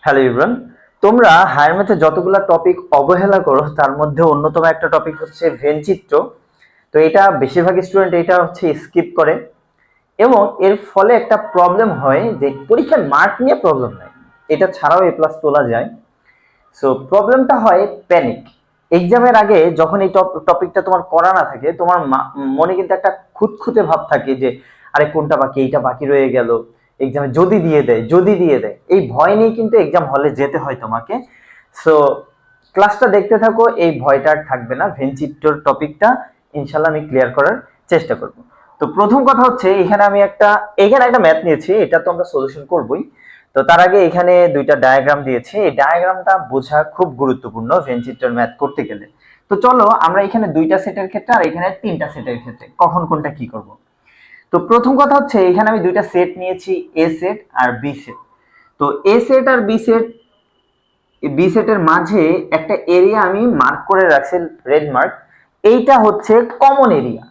Hello everyone, তোমরা higher ম্যাথে যতগুলা টপিক অবহেলা করো তার মধ্যে অন্যতম একটা টপিক হচ্ছে ভেন চিত্র। তো এটা বেশিরভাগ স্টুডেন্ট এটা হচ্ছে স্কিপ করে এবং এর ফলে একটা প্রবলেম হয় যে পরীক্ষার মার্ক নিয়ে প্রবলেম নাই, এটা ছাড়াও এ প্লাস তোলা যায়। সো প্রবলেমটা হয় প্যানিক। এক্সামের আগে যখন এই টপিকটা তোমার করা না থাকে, তোমার মনে কিন্তু একটা খুঁতখুঁতে ভাব থাকে যে আরে কোনটা বাকি, এইটা বাকি রয়ে গেল, এক্সামে যদি দিয়ে দেয় এই ভয় নিয়ে কিন্তু এক্সাম হলে যেতে হয় তোমাকে। সো ক্লাসটা দেখতে থাকো, এই ভয়টা আর থাকবে না। ভেনচিত্রর টপিকটা ইনশাল্লাহ আমি ক্লিয়ার করার চেষ্টা করব। তো প্রথম কথা হচ্ছে এখানে একটা ম্যাথ নিয়েছি, এটা তো আমরা সলিউশন করবই। তো তার আগে এখানে দুইটা ডায়াগ্রাম দিয়েছি, এই ডায়াগ্রামটা বোঝা খুব গুরুত্বপূর্ণ ভেনচিত্রর ম্যাথ করতে গেলে। তো চলো আমরা এখানে দুইটা সেটের ক্ষেত্রে আর এখানে তিনটা সেটের ক্ষেত্রে কখন কোনটা কি করব। তো প্রথম কথা হচ্ছে এখানে আমি দুইটা সেট নিয়েছি, এ সেট আর বি সেট। তো এ সেট আর বি সেটের মাঝে একটা এরিয়া আমি মার্ক করে রাখছি, রেড মার্ক। এইটা হচ্ছে কমন এরিয়া।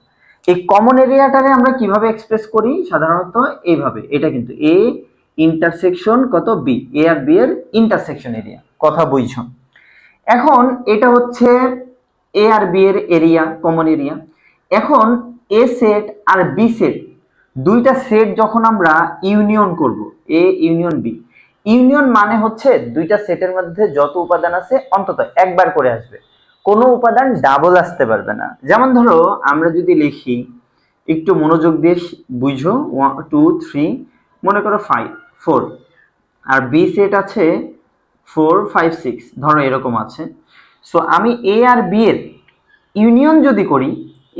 এই কমন এরিয়াটারে আমরা কিভাবে এক্সপ্রেস করি? সাধারণত এইভাবে। এটা কিন্তু এ ইন্টারসেকশন কত বি, এ আর বি এর ইন্টারসেকশন এরিয়া। কথা বুঝছো? এখন এটা হচ্ছে এ আর বি এর এরিয়া, কমন এরিয়া। এখন এ সেট আর বি সেট, দুইটা সেট যখন আমরা ইউনিয়ন করব, এ ইউনিয়ন বি, ইউনিয়ন মানে হচ্ছে দুইটা সেটের মধ্যে যত উপাদান আছে অন্তত একবার করে আসবে, কোনো উপাদান ডাবল আসতে পারবে না। যেমন ধরো আমরা যদি লিখি, একটু মনোযোগ দিয়ে বুঝো, 1 2 3 মনে করো 5 4, আর বি সেট আছে 4 5 6, ধরো এরকম আছে। সো আমি এ আর বি এর ইউনিয়ন যদি করি,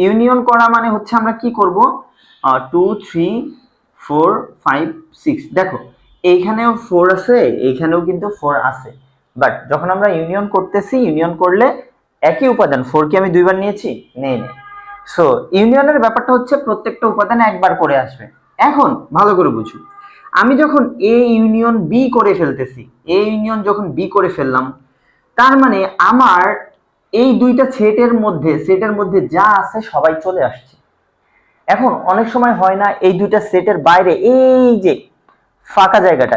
ইউনিয়ন করা মানে হচ্ছে আমরা কি করব, 2 3 4 5 6, দেখো এইখানেও 4 আছে, এইখানেও কিন্তু 4 আছে। বাট যখন আমরা ইউনিয়ন করতেছি, ইউনিয়ন করলে একই উপাদান 4 কে আমি দুইবার নিয়েছি, নেই। সো ইউনিয়নের ব্যাপারটা হচ্ছে প্রত্যেকটা উপাদান একবার করে আসবে। এখন ভালো করে বুঝুন, আমি যখন এ ইউনিয়ন বি করে ফেলতেছি, এ ইউনিয়ন যখন বি করে ফেললাম, তার মানে আমার এই দুইটা সেটের মধ্যে যা আছে সবাই চলে আসছে। এখন অনেক সময় হয় না, এই দুইটা সেটের বাইরে এই যে ফাঁকা জায়গাটা,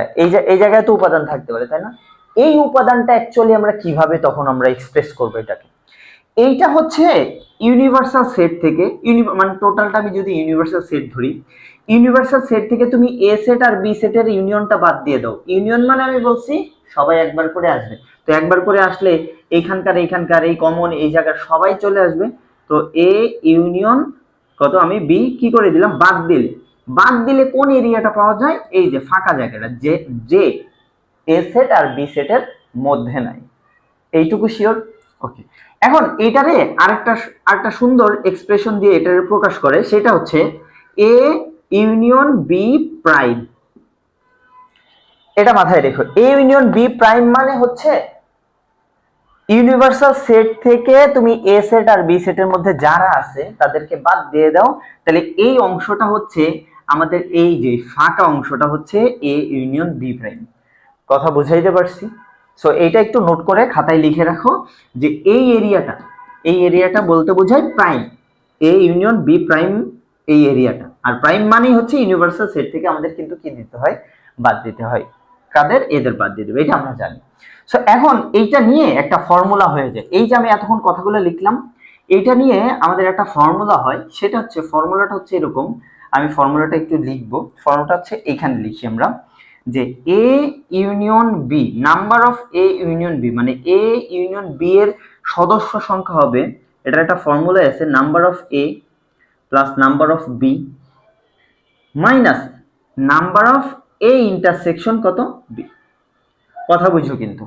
এই জায়গায় তো উপাদান থাকতে পারে, তাই না? এই উপাদানটা অ্যাকচুয়ালি আমরা কিভাবে তখন আমরা এক্সপ্রেস করবো এটাকে? এইটা হচ্ছে ইউনিভার্সাল সেট থেকে, মানে টোটালটা আমি যদি ইউনিভার্সাল সেট ধরি, ইউনিভার্সাল সেট থেকে তুমি এ সেট আর বি সেটের ইউনিয়নটা বাদ দিয়ে দাও। ইউনিয়ন মানে আমি বলছি সবাই একবার করে আসবে। তো একবার করে আসলে এইখানকার এই কমন এই জায়গার সবাই চলে আসবে। তো এ ইউনিয়ন কত, আমি বি কি করে দিলাম, বাদ দিলে কোন এরিয়াটা পাওয়া যায়? এই যে ফাঁকা জায়গাটা, যে এ সেট আর বি সেটের মধ্যে নাই। এইটুকু শিওর? ওকে। এখন এইটারে আরেকটা সুন্দর এক্সপ্রেশন দিয়ে এটারে প্রকাশ করে, সেটা হচ্ছে এ ইউনিয়ন বি প্রাইম। এটা মাথায় রেখো, এ ইউনিয়ন বি প্রাইম মানে হচ্ছে ইউনিভার্সাল সেট থেকে তুমি এ সেট আর বি সেটের মধ্যে যারা আছে তাদেরকে বাদ দিয়ে দাও, তাহলে এই অংশটা হচ্ছে আমাদের, এই যে ফাঁকা অংশটা হচ্ছে এ ইউনিয়ন বি প্রাইম। কথা বুঝাইতে পারছি? সো এইটা একটু নোট করে খাতায় লিখে রাখো যে এই এরিয়াটা বলতে বোঝায় prime, A union B prime, এই এরিয়াটা। আর প্রাইম মানেই হচ্ছে ইউনিভার্সাল সেট থেকে আমাদের কিন্তু কি দিতে হয়, বাদ দিতে হয়। কাদের? এদের বাদ দিয়ে দেবে, এটা আমরা জানি। সো এখন এইটা নিয়ে একটা ফর্মুলা হয়ে যায়। এই যে আমি এতক্ষণ কথাগুলো লিখলাম, এইটা নিয়ে আমাদের একটা ফর্মুলা হয়, সেটা হচ্ছে, ফর্মুলাটা হচ্ছে এরকম। আমি ফর্মুলাটা একটু লিখবো। ফর্মুলাটা হচ্ছে এখানে লিখি আমরা, যে A union B, number of A union B মানে এ ইউনিয়ন বি এর সদস্য সংখ্যা হবে, এটার একটা ফর্মুলা আছে, number of A plus number of B minus number of A intersection কত, বি। কথা বুঝো কিন্তু?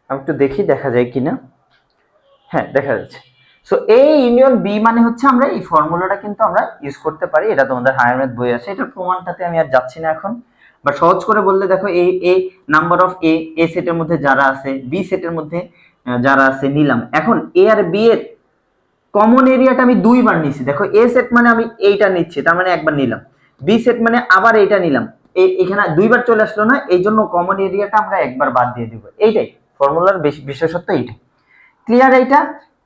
আমি একটু দেখি দেখা যায় কিনা। হ্যাঁ, দেখা যাচ্ছে। সো এ ইউনিয়ন বি মানে হচ্ছে, আমরা এই ফর্মুলাটা কিন্তু আমরা ইউজ করতে পারি, এটা তোমাদের হায়ার ম্যাথ বই আছে, এটার প্রমাণটাতে আমি আর যাচ্ছি না এখন। বা সহজ করে বললে দেখো, এ নাম্বার অফ এ সেটের মধ্যে যারা আছে, বি সেটের মধ্যে যারা আছে নিলাম। এখন এ আর বি এর কমন এরিয়াটা আমি দুইবার নিচ্ছি। দেখো এ সেট মানে আমি এইটা নিচ্ছি, তার মানে একবার নিলাম। বি সেট মানে আবার এইটা নিলাম, এখানে দুইবার চলে আসলো না, এই জন্য কমন এরিয়াটা আমরা একবার বাদ দিয়ে দিব। এইটাই ফর্মুলার বিশেষত্ব, এইটাই। ক্লিয়ার?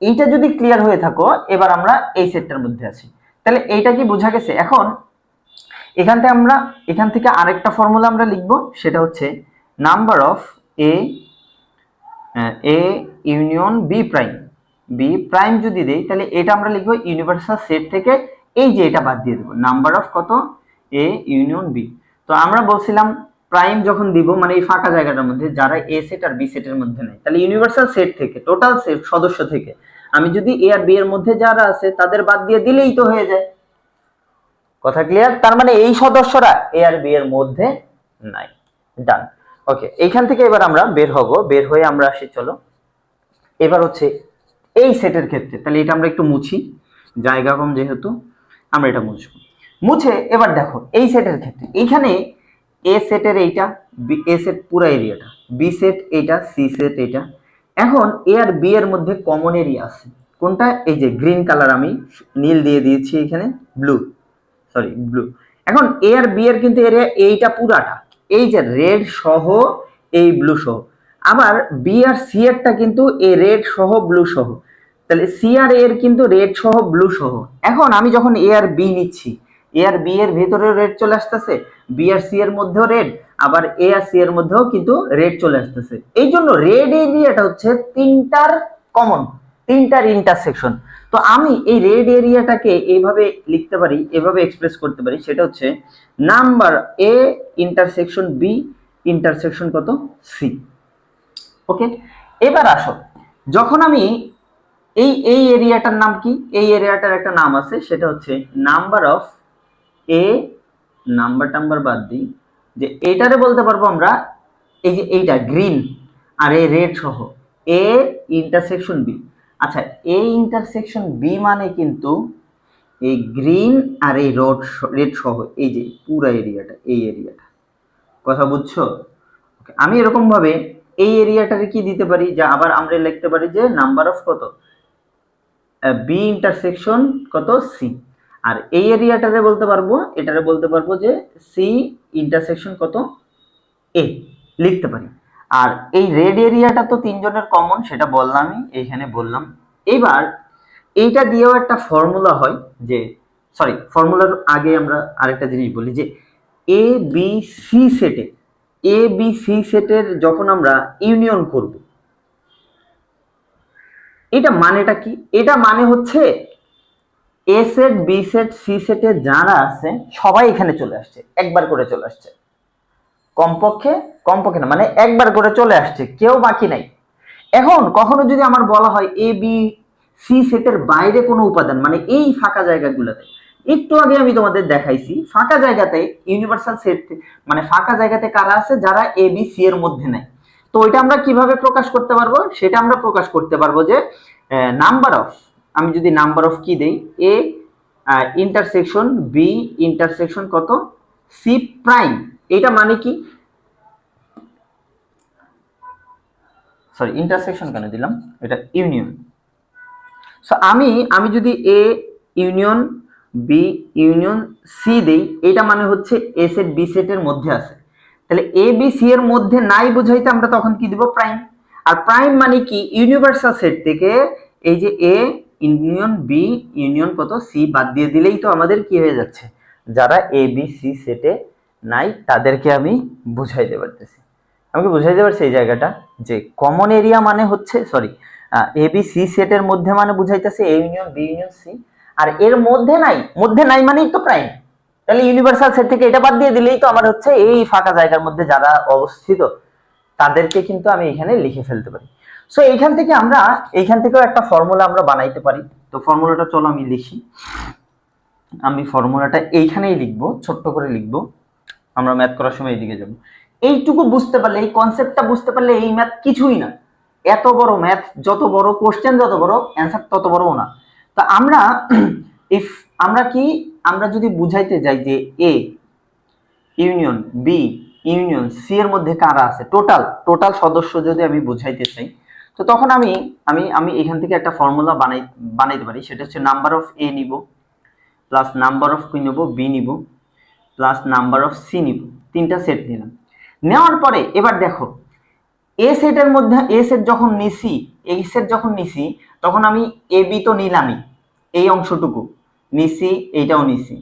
এইটা যদি ক্লিয়ার হয়ে থাকো, এবার আমরা এই সেটটার মধ্যে আছি, তাহলে এইটা কি বোঝা গেছে? এখন এখান থেকে আরেকটা ফর্মুলা আমরা লিখবো, সেটা হচ্ছে number of A A union B prime, B prime যদি দেই তাহলে এটা আমরা লিখবো ইউনিভার্সাল সেট থেকে এই যে এটা বাদ দিয়ে দেবো নাম্বার অফ কত এ ইউনিয়ন বি। তো আমরা বলছিলাম প্রাইম যখন দিব মানে এই ফাঁকা জায়গাটার মধ্যে যারা এ সেট আর বি সেটের মধ্যে নেই, তাহলে ইউনিভার্সাল সেট থেকে টোটাল সেট সদস্য থেকে আমি যদি এ আর বি এর মধ্যে যারা আছে তাদের বাদ দিয়ে দিলেই তো হয়ে যায়। কথা ক্লিয়ার? তার মানে এই সদস্যরা এ আর বি এর মধ্যে নাই। ডান। ওকে, এইখান থেকে এবার আমরা বের হব, বের হয়ে আমরা আসি, চলো এবার হচ্ছে এই সেটের ক্ষেত্রে তাহলে এটা আমরা একটু মুছি, জায়গা কম যেহেতু আমরা এটা মুছবো। মুছে এবার দেখো এই সেটের ক্ষেত্রে এইখানে এ সেটের এইটা, এ সেট পুরো এরিয়াটা, বি সেট এইটা, সি সেট এইটা। এখন এ আর বি এর মধ্যে কমন এরিয়া আছে কোনটা? এই যে গ্রিন কালার আমি নীল দিয়ে দিয়েছি এখানে, ব্লু, সরি ব্লু। এখন এ আর বি এর কিন্তু এরিয়া এইটা পুরাটা, এই যে রেড সহ এই ব্লু সহ। আবার বি আর সি এরটা কিন্তু এই রেড সহ ব্লু সহ, তাহলে সি আর এর কিন্তু রেড সহ ব্লু সহ। এখন আমি যখন এ আর বি নিচ্ছি, এ আর বি এর ভেতরেও রেড চলে আসতেছে, বি আর সি এর মধ্যেও রেড, আবার এ আর সি এর মধ্যেও কিন্তু রেড চলে আসতেছে। এই জন্য রেড এরিয়াটা হচ্ছে তিনটার কমন, তিনটার ইন্টারসেকশন। তো আমি এই রেড এরিয়াটাকে এইভাবে লিখতে পারি, এভাবে এক্সপ্রেস করতে পারি, সেটা হচ্ছে number A intersection B intersection কত সি। ওকে, এবার আসো যখন আমি এই এরিয়াটার নাম কি? এই এরিয়াটার একটা নাম আছে, সেটা হচ্ছে নাম্বার অফ এ, নাম্বার বাদ দিই, যে এটারে বলতে পারবো আমরা এই যে এইটা গ্রিন আর এই রেড সহ এ ইন্টারসেকশন বি। আচ্ছা, এ ইন্টারসেকশন বি মানে কিন্তু এই গ্রিন আর এই রেড সহ এই যে পুরো এরিয়াটা, এই এরিয়াটা। কথা বুঝছো? আমি এরকম ভাবে এই এরিয়াটারে কি দিতে পারি, যে আবার আমরা লিখতে পারি যে নাম্বার অফ কত বি ইন্টারসেকশন কত সি। আর এই এরিয়াটারে বলতে পারবো, এটারে বলতে পারবো যে সি ইন্টারসেকশন কত এ, লিখতে পারি। আর এই রেড এরিয়াটা তো তিনজনের কমন, সেটা বললামই, এইখানে বললাম। এবার এইটা দিয়েও একটা ফর্মুলা হয়, যে সরি ফর্মুলার আগে আমরা আরেকটা জিনিস বলি, যে এ বি সি সেটে, এ বি সি সেটের যখন আমরা ইউনিয়ন করব, এটা মানেটা কি? এটা মানে হচ্ছে এ সেট বি সেট সি সেটে যারা আছে সবাই এখানে চলে আসছে, একবার করে চলে আসছে, কমপক্ষে না মানে একবার করে চলে আসছে, কেউ বাকি নাই। এখন কখনো যদি আমার বলা হয় এ বি সি সেটের বাইরে কোনো উপাদান, মানে এই ফাঁকা জায়গাগুলোতে, একটু আগে আমি তোমাদের দেখাইছি ফাঁকা জায়গাতে ইউনিভার্সাল সেট, মানে ফাঁকা জায়গাতে কারা আছে যারা এ বি সি এর মধ্যে নাই। তো এটা আমরা কিভাবে প্রকাশ করতে পারবো? সেটা আমরা প্রকাশ করতে পারবো যে নাম্বার অফ, আমি যদি নাম্বার অফ কি দেই, এ ইন্টারসেকশন বি ইন্টারসেকশন কত সি প্রাইম। এটা মানে কি, সরি ইন্টারসেকশন কেন দিলাম, এটা ইউনিয়ন। সো আমি যদি A union B union C দেই, এটা মানে হচ্ছে এ সেট বি সেটের মধ্যে আছে। তাহলে এ বি সি এর মধ্যে নাই বুঝাইতে আমরা তখন কি দিব? প্রাইম। আর প্রাইম মানে কি? ইউনিভার্সাল সেট থেকে এই যে এ ইউনিয়ন বি ইউনিয়ন কত সি বাদ দিয়ে দিলেই তো আমাদের কি হয়ে যাচ্ছে, যারা এ বি সি সেটে নাই তাদেরকে আমি বুঝাইতে পারতেছি। আমাকে বুঝাইতে পারছি এই জায়গাটা, যে কমন এরিয়া মানে হচ্ছে সরি এ বি সি সেটের মধ্যে মানে বুঝাইতেছে A union B union C, আর এর মধ্যে নাই মানেই তো প্রাইম। তাহলে ইউনিভার্সাল সেট থেকে এটা বাদ দিয়ে দিলেই তো আমার হচ্ছে এই ফাঁকা জায়গার মধ্যে যারা অবস্থিত তাদেরকে কিন্তু আমি এখানে লিখে ফেলতে পারি। সো এইখান থেকেও একটা ফর্মুলা আমরা বানাইতে পারি। তো ফর্মুলাটা চলো আমি লিখি, আমি ফর্মুলাটা এইখানেই লিখবো, ছোট্ট করে লিখবো, আমরা ম্যাথ করার সময় এইদিকে যাবো। এইটুকু বুঝতে পারলে, এই কনসেপ্টটা বুঝতে পারলে এই ম্যাথ কিছুই না। এত বড় ম্যাথ, যত বড় কোশ্চেন যত বড়, অ্যান্সার তত বড়ও না। তো আমরা যদি বুঝাইতে যাই যে A union B union C এর মধ্যে কারা আছে, টোটাল সদস্য যদি আমি বুঝাইতে চাই, তো তখন আমি এখান থেকে একটা ফর্মুলা বানাইতে পারি। সেটা হচ্ছে নাম্বার অফ এ নিব প্লাস নাম্বার অফ কি নিব বি নিব প্লাস নাম্বার অফ সি নিব, তিনটা সেট নিলাম। নেওয়ার পরে এবার দেখো এ সেটের মধ্যে এ সেট যখন নিছি তখন আমি এ বি তো নিলামই, এই অংশটুকু নিছি, এইটাও নিছি।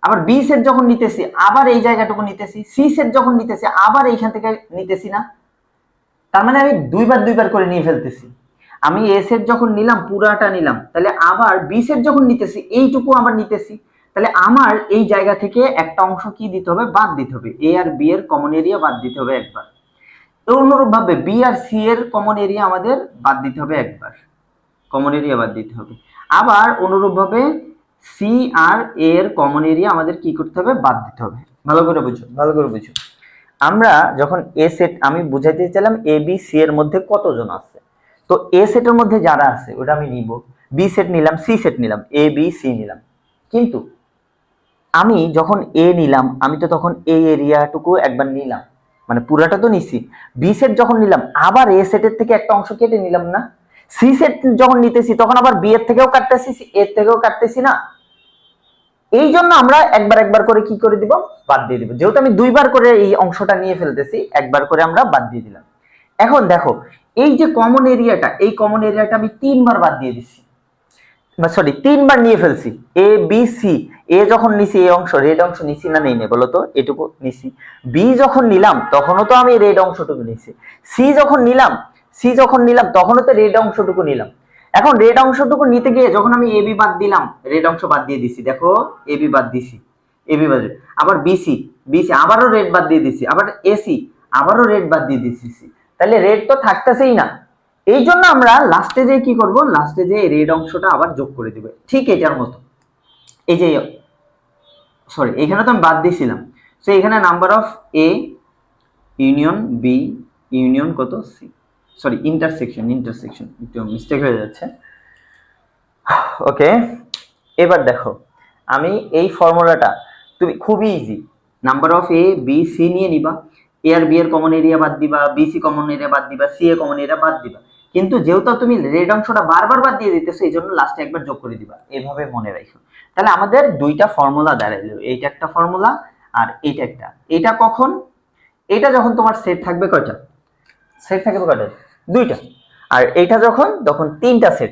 আবার বি সেট যখন নিতেছি আবার এই জায়গাটুকু নিতেছি, সি সেট যখন নিতেছি আবার এইখান থেকে নিতেছি না। তার মানে আমি দুইবার করে নিয়ে ফেলতেছি। আমি এ সেট যখন নিলাম পুরাটা নিলাম, তাহলে আবার বি সেট যখন নিতেছি এইটুকু আবার নিতেছি, তাহলে আমার এই জায়গা থেকে একটা অংশ কি দিতে হবে, বাদ দিতে হবে। এ আর বি এর কমন এরিয়া বাদ দিতে হবে একবার। অনুরূপ ভাবে বি আর সি এর কমন এরিয়া আমাদের বাদ দিতে হবে একবার, কমন এরিয়া বাদ দিতে হবে। আবার অনুরূপ ভাবে সি আর এ এর কমন এরিয়া আমাদের কি করতে হবে, বাদ দিতে হবে। ভালো করে বুঝো, ভালো করে বুঝো। আমরা যখন এ সেট, আমি বুঝাইতে চাইলাম এ বি সি এর মধ্যে কতজন আছে, তো এ সেটের মধ্যে যারা আছে ওটা আমি নিব, বি সেট নিলাম, সি সেট নিলাম, এ বি সি নিলাম। কিন্তু আমি যখন এ নিলাম, আমি তো তখন এই এরিয়াটুকু একবার নিলাম, মানে পুরাটা তো নিছি। বি সেট যখন নিলাম আবার এ সেটের থেকে একটা অংশ কেটে নিলাম না। সি সেট যখন নিতেছি তখন আবার বি এর থেকেও কাটতেছি, এর থেকেও কাটতেছি না। এই জন্য আমরা একবার করে কি করে দিব, বাদ দিয়ে দিব। যেহেতু আমি দুইবার করে এই অংশটা নিয়ে ফেলতেছি, একবার করে আমরা বাদ দিয়ে দিলাম। এখন দেখো এই যে কমন এরিয়াটা, এই কমন এরিয়াটা আমি তিনবার বাদ দিয়ে দিচ্ছি, সরি তিনবার নিয়ে ফেলছি। এ বি সি, এ যখন নিছি এই অংশ রেড অংশ নিছি না, নেই নে বলো তো, এটুকু নিছি। বি যখন নিলাম তখনও তো আমি রেড অংশটুকু নিছি। সি যখন নিলাম তখনও তো রেড অংশটুকু নিলাম। এখন রেড অংশটুকু নিতে গিয়ে যখন আমি এবি বাদ দিলাম, রেড অংশ বাদ দিয়ে দিছি, দেখো এবি বাদ দিছি, এবি বাদ, আবার বিসি আবারও রেড বাদ দিয়ে দিছি, আবার এসি আবারও রেড বাদ দিয়ে দিছি। তাহলে রেড তো থাকতেছেই না। এই জন্য আমরা লাস্টে যে কি করব, লাস্টে যে রেড অংশটা আবার যোগ করে দিব, ঠিক এটার মতো। এই যে সরি এখানে তো আমি বাদ দিয়েছিলাম, সো এখানে number of A union B union কত সি, সরি ইন্টারসেকশন একটু মিস্টেক হয়ে যাচ্ছে। ওকে, এবার দেখো আমি এই ফর্মুলাটা, তুমি খুবই easy, number of A B C নিয়ে নিবা, এ আর বি এর কমন এরিয়া বাদ দিবা, বি সি কমন এরিয়া বাদ দিবা, সি এ কমন এরিয়া বাদ দিবা। কিন্তু যেহেতু তুমি রেড অংশটা বারবার বাদ দিয়ে দিতেছো, এই জন্য লাস্টে একবার যোগ করে দিবা, এভাবে মনে রাখো। তাহলে আমাদের দুইটা ফর্মুলা দাঁড়াইলো, এইটা একটা ফর্মুলা আর এইটা একটা। এটা কখন, এটা যখন তোমার সেট থাকবে কয়টা, সেট থাকবে কয়টা, দুইটা। আর এইটা যখন, তখন তিনটা সেট।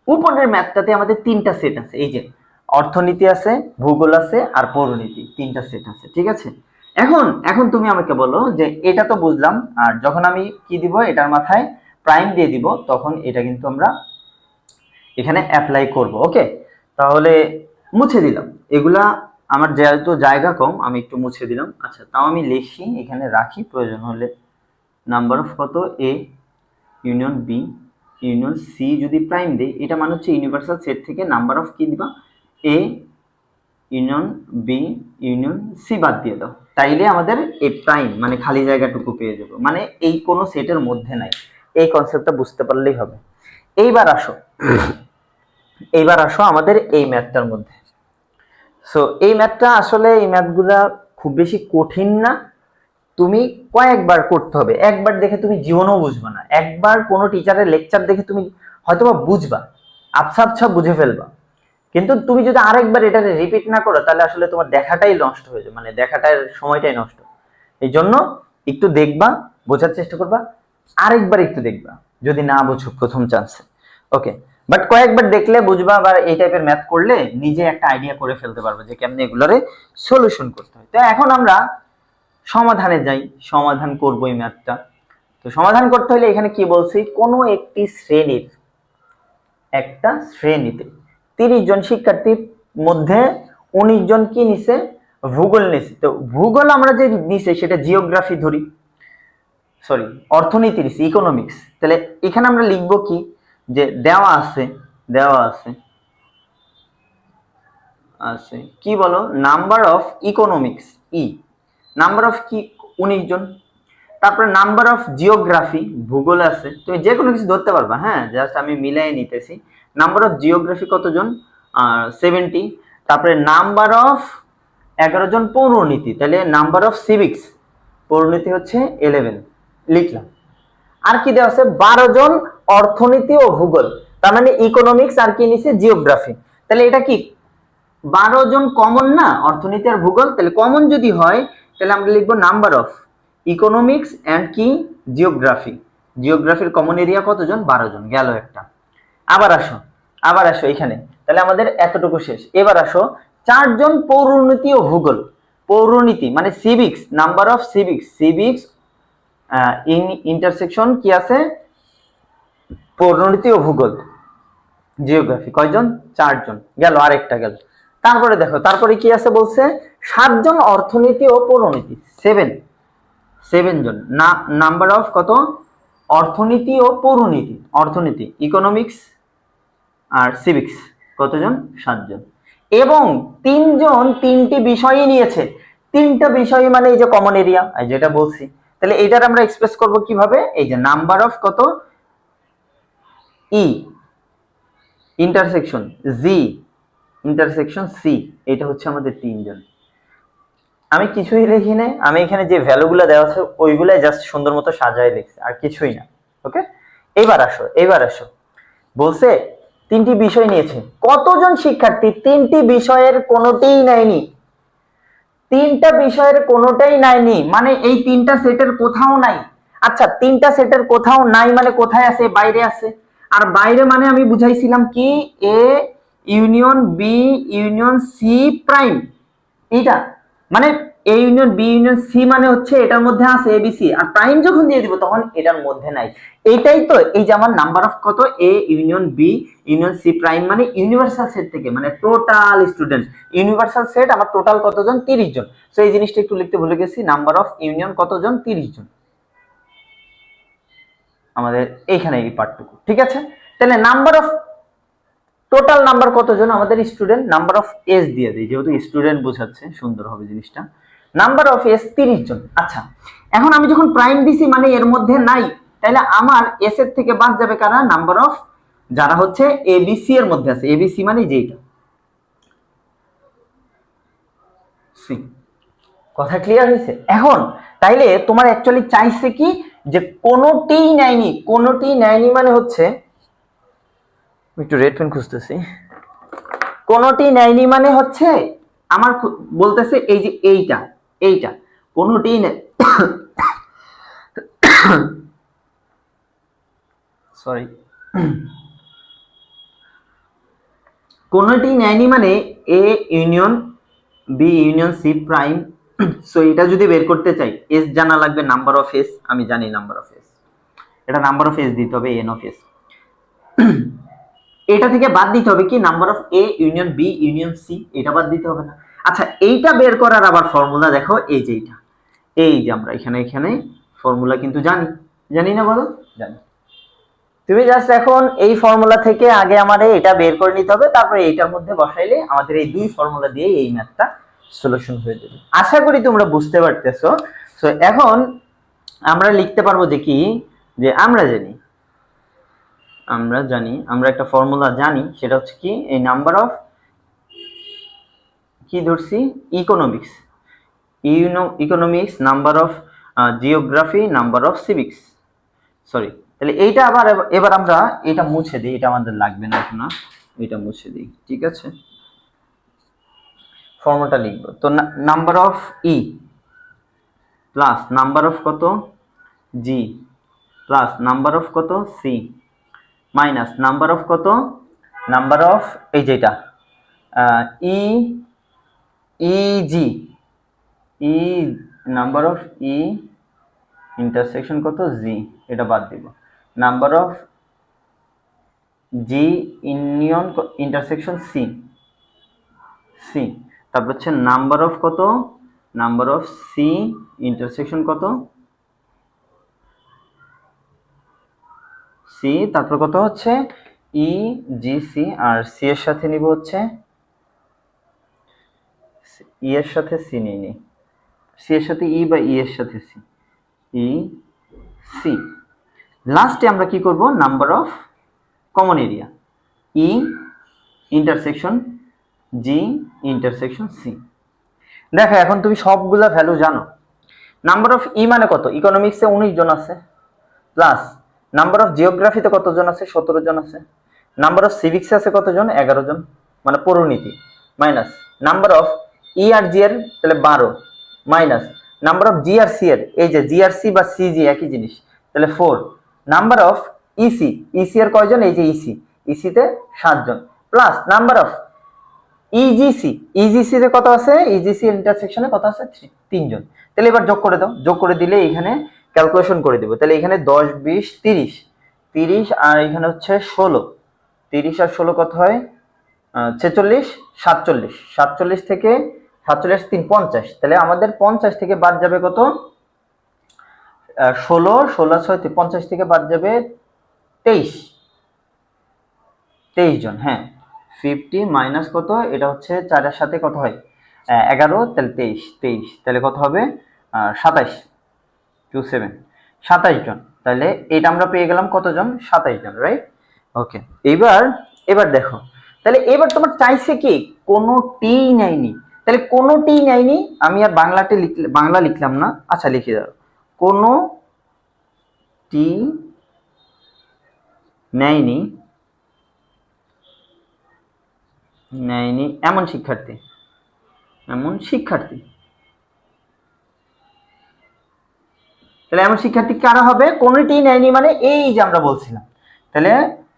উপরের ম্যাথটাতে আমাদের তিনটা সেট আছে, এই যে অর্থনীতি আছে, ভূগোল আছে আর পৌরনীতি, তিনটা সেট আছে, ঠিক আছে। এখন তুমি আমাকে বলো যে এটা তো বুঝলাম, আর যখন আমি কি দিব, এটার মাথায় প্রাইম দিয়ে দিব, তখন এটা কিন্তু আমরা এখানে অ্যাপ্লাই করব। ওকে, তাহলে মুছে দিলাম এগুলা, আমার যেহেতু জায়গা কম আমি একটু মুছে দিলাম। আচ্ছা, তাও আমি লিখি, এখানে রাখি, প্রয়োজন হলে নাম্বার অফ কত A union B union C যদি প্রাইম দেই, এটা মানে হচ্ছে ইউনিভার্সাল সেট থেকে নাম্বার অফ কি দিবা, A union B union C বাদ দিয়ে দাও, তাইলে আমাদের এ প্রাইম মানে খালি জায়গাটুকু পেয়ে যাবো, মানে এই কোনো সেটের মধ্যে নাই। এই কনসেপ্টটা বুঝতে পারলেই হবে। এইবার আসো আমাদের এই ম্যাথটার মধ্যে। সো এই ম্যাথটা আসলে, এই ম্যাথগুলা খুব বেশি কঠিন না, তুমি কয়েকবার করতে হবে। একবার দেখে তুমি জীবনেও বুঝবা না, একবার কোনো টিচারের লেকচার দেখে তুমি হয়তোবা বুঝবা, আবছা বুঝে ফেলবা, কিন্তু তুমি যদি আরেকবার এটা রিপিট না করো, তাহলে আসলে তোমার দেখাটাই নষ্ট হয়ে যাবে, মানে দেখাটার সময়টাই নষ্ট। এই জন্য একটু দেখবা, বোঝার চেষ্টা করবা, আরেকবার একটু দেখবা যদি না বুঝো প্রথম চান্সে। ওকে, বাট কয়েকবার দেখলে বুঝবা, আবার এই টাইপের ম্যাথ করলে নিজে একটা আইডিয়া করে ফেলতে পারবে যে কেমনে এগুলোরে সলিউশন করতে হয়। তো এখন আমরা সমাধানে যাই, সমাধান করবো এই ম্যাথটা। তো সমাধান করতে হলে এখানে কি বলছি, কোনো একটি শ্রেণীতে 30 জন শিক্ষার্থীর মধ্যে 19 জন কি নিছে, ভূগোল নিছে। তো ভূগোল আমরা যে নিছে সেটা জিওগ্রাফি ধরি, সরি অর্থনীতি নিছি, ইকোনমিক্স। তাহলে এখানে আমরা লিখবো কি, যে দেওয়া আছে কি বলো, number of economics number of কি 19 জন। তারপরে নাম্বার অফ জিওগ্রাফি, ভূগোল আছে, তুমি যে কোনো কিছু ধরতে পারবা, হ্যাঁ জাস্ট আমি মিলাই নিতেছি। নাম্বার অফ জিওগ্রাফি কতজন, 70। তারপরে নাম্বার অফ 11 জন পৌরনীতি, তাহলে নাম্বার অফ সিভিক্স, পৌরনীতি হচ্ছে 11 লিখলাম। আর কি দেওয়া আছে, 12 জন অর্থনীতি ও ভূগোল, তার মানে ইকোনমিক্স আর কি নিছে, জিওগ্রাফি। তাহলে এটা কি 12 জন কমন না, অর্থনীতি আর ভূগোল, তাহলে কমন যদি হয় তাহলে আমরা লিখবো নাম্বার অফ ইকোনমিক্স এন্ড কি জিওগ্রাফির কমন এরিয়া কতজন, 12 জন, গেল একটা। আবার আসো এখানে, তাহলে আমাদের এতটুকু শেষ। এবার আসো 4 জন পৌরনীতি ও ভূগোল, পৌরনীতি মানে civics, number of civics intersection কি আছে, পরিণতি ও ভূগোল, জিওগ্রাফি। কয়জন? 4 জন গেল, আরেকটা গেল। তারপরে দেখো, তারপরে কি আছে বলছে, 7 জন অর্থনীতি ও পরিণতি, 7 জন। নাম্বার অফ কত? অর্থনীতি ও পরিণতি, অর্থনীতি, ইকোনমিক্স আর সিভিক্স, কতজন? 7 জন। এবং 3 জন 3টি বিষয়ই নিয়েছে। 3টা বিষয় মানে এই যে কমন এরিয়া, যেটা বলছি। তাহলে এটার আমরা এক্সপ্রেস করব কিভাবে? এই যে নাম্বার অফ কত, ই ইন্টারসেকশন জি ইন্টারসেকশন সি, এটা হচ্ছে আমাদের 3 জন। আমি কিছুই লিখি নাই, আমি এখানে যে ভ্যালুগুলো দেওয়া আছে ওইগুলাই জাস্ট সুন্দর মতো সাজায় লিখছি, আর কিছুই না। ওকে, এবার আসো বলছে 3টি বিষয় নিয়েছে। কতজন শিক্ষার্থী? 3টি বিষয়ের কোনোটাই নেয়নি। 3টা বিষয়ের কোনোটাই নেয়নি মানে এই 3টা সেটের কোথাও নাই। আচ্ছা, 3টা সেটের কোথাও নাই মানে কোথায় আছে? বাইরে আছে। আর বাইরে মানে আমি বুঝাইছিলাম কি, A union B union C prime, এইটা মানে A union B union C মানে হচ্ছে এটার মধ্যে আছে এবিসি, আর প্রাইম যখন দিয়ে দিব তখন এটার মধ্যে নাই। এটাই তো এই যে আমার নাম্বার অফ কত, A union B union C prime মানে ইউনিভার্সাল সেট থেকে, মানে টোটাল স্টুডেন্ট ইউনিভার্সাল সেট আমার টোটাল কতজন? 30 জন। সো এই জিনিসটা একটু লিখতে ভুলে গেছি, নাম্বার অফ ইউনিয়ন কতজন? 30 জন। আমাদের এইখানে এই পার্টটুকু ঠিক আছে। তাহলে নাম্বার অফ টোটাল নাম্বার কতজন আমাদের স্টুডেন্ট? নাম্বার অফ এস দিয়ে দিই, যেহেতু স্টুডেন্ট বোঝাচ্ছে সুন্দর হবে জিনিসটা। নাম্বার অফ এস 30 জন। আচ্ছা, এখন আমি যখন প্রাইম দিছি মানে এর মধ্যে নাই, তাহলে আমার এস এর থেকে বাদ যাবে কারা? নাম্বার অফ যারা হচ্ছে এবিসি এর মধ্যে আছে, এবিসি মানে যেটা সি। কথা ক্লিয়ার হয়েছে? এখন তাইলে তোমার অ্যাকচুয়ালি চাইছে কি, যে কোনোটিই নেয়নি মানে হচ্ছে, একটু রেড পেন খুঁজতেছি, কোনোটি নেয়নি মানে হচ্ছে আমার বলতেছে এই যে এইটা কোনোটি সরি কোনোটি নেয়নি মানে A union B union C prime. So এটা যদি বের করতে চাই, এস জানা লাগবে, নাম্বার অফ এস আমি জানি, নাম্বার অফ এস, এটা নাম্বার অফ এস দিতে হবে, এন অফ এস। এটা থেকে বাদ দিতে হবে কি, number of A union B union C, এটা বাদ দিতে হবে না। আচ্ছা, এইটা বের করার আবার ফর্মুলা দেখো, এই যে এইটা, এই যে আমরা এখানে ফর্মুলা কিন্তু জানি না, বলো জানি। তুমি জাস্ট এখন এই ফর্মুলা থেকে আগে আমাদের এটা বের করে নিতে হবে, তারপরে এইটার মধ্যে বসাইলে আমাদের এই 2 ফর্মুলা দিয়ে এই ম্যাথটা সলিউশন হয়ে যাবে। আশা করি তোমরা বুঝতে পারতেছো। সো এখন আমরা লিখতে পারবো দেখি, যে আমরা জানি আমরা একটা ফর্মুলা জানি, সেটা হচ্ছে কি, এই নাম্বার অফ কি ধরছি, economics, number of geography, number of civics, sorry. তাহলে এইটা এবার আমরা এটা মুছে দিই, এটা আমাদের লাগবে না এখন, এটা মুছে দিই, ঠিক আছে। ফর্মুলাটা লিখবো তো, number of E plus number of কত, জি প্লাস নাম্বার অফ কত, সি মাইনাস নাম্বার অফ কত, নাম্বার অফ এই যেটা G number of E intersection কত, জি, এটা বাদ দিব। Number of G union intersection C, তারপর হচ্ছে নাম্বার অফ কত, নাম্বার অফ সি ইন্টারসেকশন কত, সি, তারপর কত হচ্ছে ই জি সি, আর সি এর সাথে নিব হচ্ছে, ই এর সাথে সি নিই, সি এর সাথে ই বা ই এর সাথে সি, ই সি। লাস্টে আমরা কি করব, number of common area, E intersection G intersection C. দেখো এখন তুমি সবগুলা ভ্যালু জানো। নাম্বার অফ ই মানে কত, ইকোনমিক্সে 19 জন আছে, প্লাস নাম্বার অফ জিওগ্রাফিতে কতজন আছে, 17 জন আছে। নাম্বার অফ সিভিক্সে আছে কতজন, 11 জন, মানে পরিণতি, মাইনাস নাম্বার অফ ই আর জি এর তাহলে 12, মাইনাস নাম্বার অফ জি আর সি এর, এই যে জি আর সি বা সিজি একই জিনিস, তাহলে 4। নাম্বার অফ ইসি এর কয়জন, এই যে ইসিতে 7 জন, প্লাস নাম্বার অফ ইজিসি কত আছে, ইজিসি ইন্টারসেকশনে কত আছে, 3 জন। তাহলে এবার যোগ করে দাও, যোগ করে দিলে এখানে ক্যালকুলেশন করে দিব। তাহলে এখানে 10 20 30, 30 আর এখানে হচ্ছে 16, 30 আর 16 কত হয় 46, 47, 47 থেকে 47 3 50, তাহলে আমাদের 50 থেকে বাদ যাবে কত 16, 16 6 50 থেকে বাদ যাবে 23 জন। হ্যাঁ 50 মাইনাস কত, এটা হচ্ছে 4 এর সাথে কত হয় 11, তাহলে 23, তাহলে কত হবে 27, 27, 27 জন। তাহলে এটা আমরা পেয়ে গেলাম কতজন, 27 জন, রাইট? ওকে, এবার দেখো, তাহলে এবার তোমার চাইছে কি কোনোটি নেয়নি, তাহলে কোনোটি নেয়নি, আমি আর বাংলা লিখলাম না, আচ্ছা লিখে দাও, কোনোটি নেয়নি এমন শিক্ষার্থী, তাহলে এমন শিক্ষার্থী কারা হবে, কোনোটি নেয়নি মানে এই যে আমরা বলছিলাম, তাহলে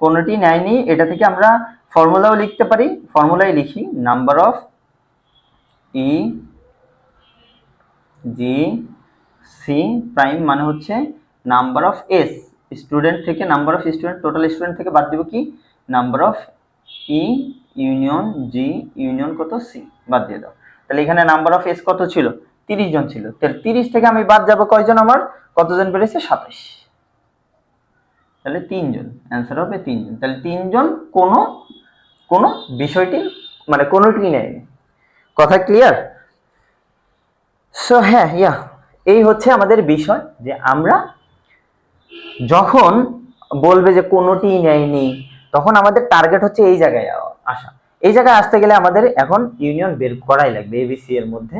কোনোটি নেয়নি, এটা থেকে আমরা ফর্মুলাও লিখতে পারি, ফর্মুলাই লিখি, number of E G C prime মানে হচ্ছে নাম্বার অফ এস স্টুডেন্ট থেকে, number of student total student থেকে বাদ দিব কি number of E union G union কত সি, বাদ দিয়ে দাও। তাহলে এখানে নাম্বার অফ এস কত ছিল 30 জন ছিল, তাহলে 30 থেকে আমি বাদ যাব কয়জন, আমার কতজন বেড়েছে 27, তাহলে 3 জন, অ্যান্সার হবে 3 জন। তাহলে 3 জন কোন বিষয়টি মানে কোনোটি নেয়নি, কথা ক্লিয়ার? সো হ্যাঁ এই হচ্ছে আমাদের বিষয়, যে আমরা যখন বলবে যে কোনোটি নেয়নি, তখন আমাদের টার্গেট হচ্ছে এই জায়গায় আসা। এই জায়গায় আসতে গেলে আমাদের এখন ইউনিয়ন বের করাই লাগবে, এবিসি এর মধ্যে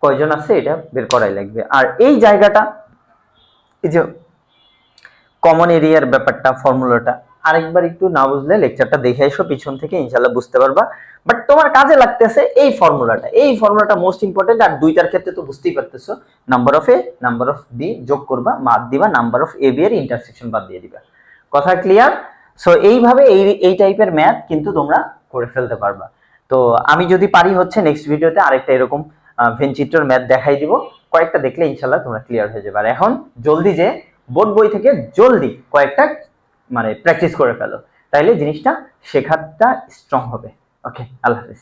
কয়জন আছে এটা বের করাই লাগবে। আর এই জায়গাটা, এই যে কমন এরিয়ার ব্যাপারটা, ফর্মুলাটা আরেকবার একটু না বুঝলে লেকচারটা দেখে এসো পিছন থেকে, ইনশাআল্লাহ বুঝতে পারবা। বাট তোমার কাজে লাগতেছে এই ফর্মুলাটা মোস্ট ইম্পর্টেন্ট। আর দুইটার ক্ষেত্রে তো বুঝতেই পারতেছো, number of A number of B যোগ করবা, বাদ দিবা নাম্বার অফ এ বি এর ইন্টারসেকশন বাদ দিয়ে দিবা, কথা ক্লিয়ার? সো এইভাবে এই টাইপের ম্যাথ কিন্তু তোমরা করে ফেলতে পারবা। তো আমি যদি পারি হচ্ছে নেক্সট ভিডিওতে আরেকটা এরকম ভেনচিত্রর ম্যাথ দেখাই দিব, কয়েকটা দেখলে ইনশাআল্লাহ তোমরা ক্লিয়ার হয়ে যাবে। আর এখন জলদি যে বোর্ড বই থেকে জলদি কয়েকটা মানে প্র্যাকটিস করে ফেলো, তাইলে জিনিসটা শেখাটা স্ট্রং হবে। ওকে, আল্লাহ হাফেজ।